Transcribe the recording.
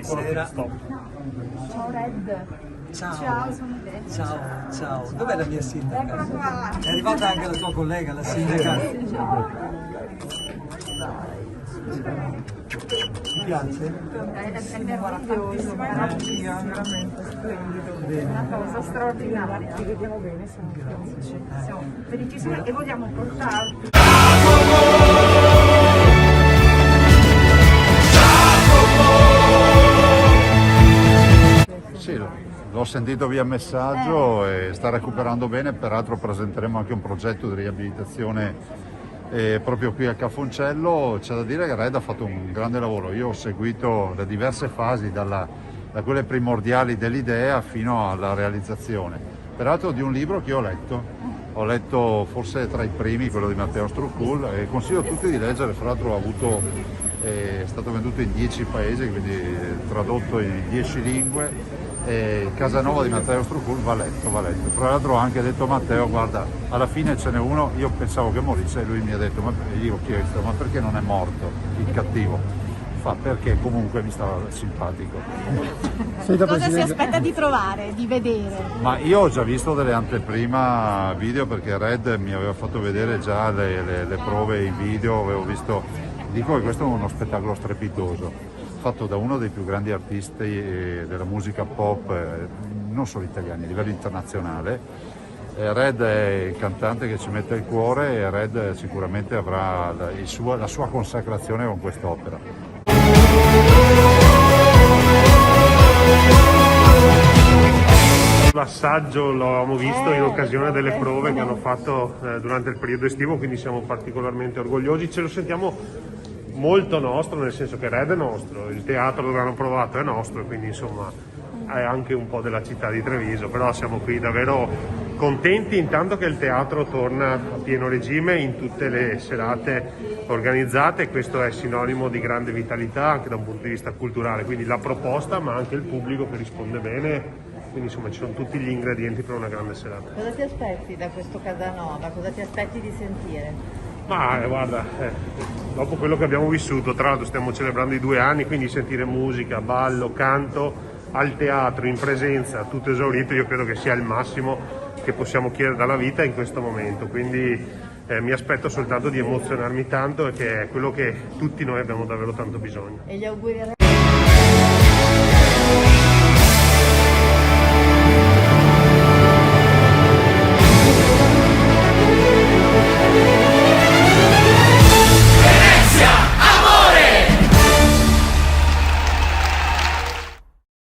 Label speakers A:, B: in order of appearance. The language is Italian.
A: Buonasera.
B: Ciao Red.
A: Ciao.
B: Ciao, sono te.
A: Ciao, ciao. Dov'è la mia sindaca?
B: Eccola qua.
A: È arrivata anche la tua collega, la sindaca. Ti piace?
B: È meraviglioso, veramente splendido. Una cosa straordinaria. Ci vediamo bene, siamo felici. Siamo felicissime e vogliamo portarti.
C: Sì, l'ho sentito via messaggio e sta recuperando bene, peraltro presenteremo anche un progetto di riabilitazione proprio qui a Cafoncello. C'è da dire che Red ha fatto un grande lavoro, io ho seguito le diverse fasi da quelle primordiali dell'idea fino alla realizzazione, peraltro di un libro che ho letto forse tra i primi, quello di Matteo Struccul, e consiglio a tutti di leggere, fra l'altro è stato venduto in 10 paesi, quindi tradotto in 10 lingue. Casanova di Matteo Struccul va letto. Tra l'altro ho anche detto a Matteo: guarda, alla fine ce n'è uno, io pensavo che morisse, e lui mi ha detto, gli ho chiesto, ma perché non è morto il cattivo? Fa, perché comunque mi stava simpatico.
D: Cosa si aspetta di trovare, di vedere?
C: Ma io ho già visto delle anteprima video, perché Red mi aveva fatto vedere già le prove in video, avevo visto, dico che questo è uno spettacolo strepitoso, fatto da uno dei più grandi artisti della musica pop, non solo italiani, a livello internazionale. Red è il cantante che ci mette il cuore, e Red sicuramente avrà la sua consacrazione con quest'opera.
E: L'assaggio l'avevamo visto in occasione delle prove che hanno fatto durante il periodo estivo, quindi siamo particolarmente orgogliosi, ce lo sentiamo molto nostro, nel senso che Red è nostro, il teatro dove hanno provato è nostro, quindi insomma è anche un po' della città di Treviso, però siamo qui davvero contenti intanto che il teatro torna a pieno regime in tutte le serate organizzate, e questo è sinonimo di grande vitalità anche da un punto di vista culturale, quindi la proposta ma anche il pubblico che risponde bene, quindi insomma ci sono tutti gli ingredienti per una grande serata.
F: Cosa ti aspetti da questo Casanova? Cosa ti aspetti di sentire?
E: Ma guarda, dopo quello che abbiamo vissuto, tra l'altro stiamo celebrando i 2 anni, quindi sentire musica, ballo, canto al teatro, in presenza, tutto esaurito, io credo che sia il massimo che possiamo chiedere dalla vita in questo momento, quindi mi aspetto soltanto di emozionarmi tanto, perché è quello che tutti noi abbiamo davvero tanto bisogno.
F: E gli auguri a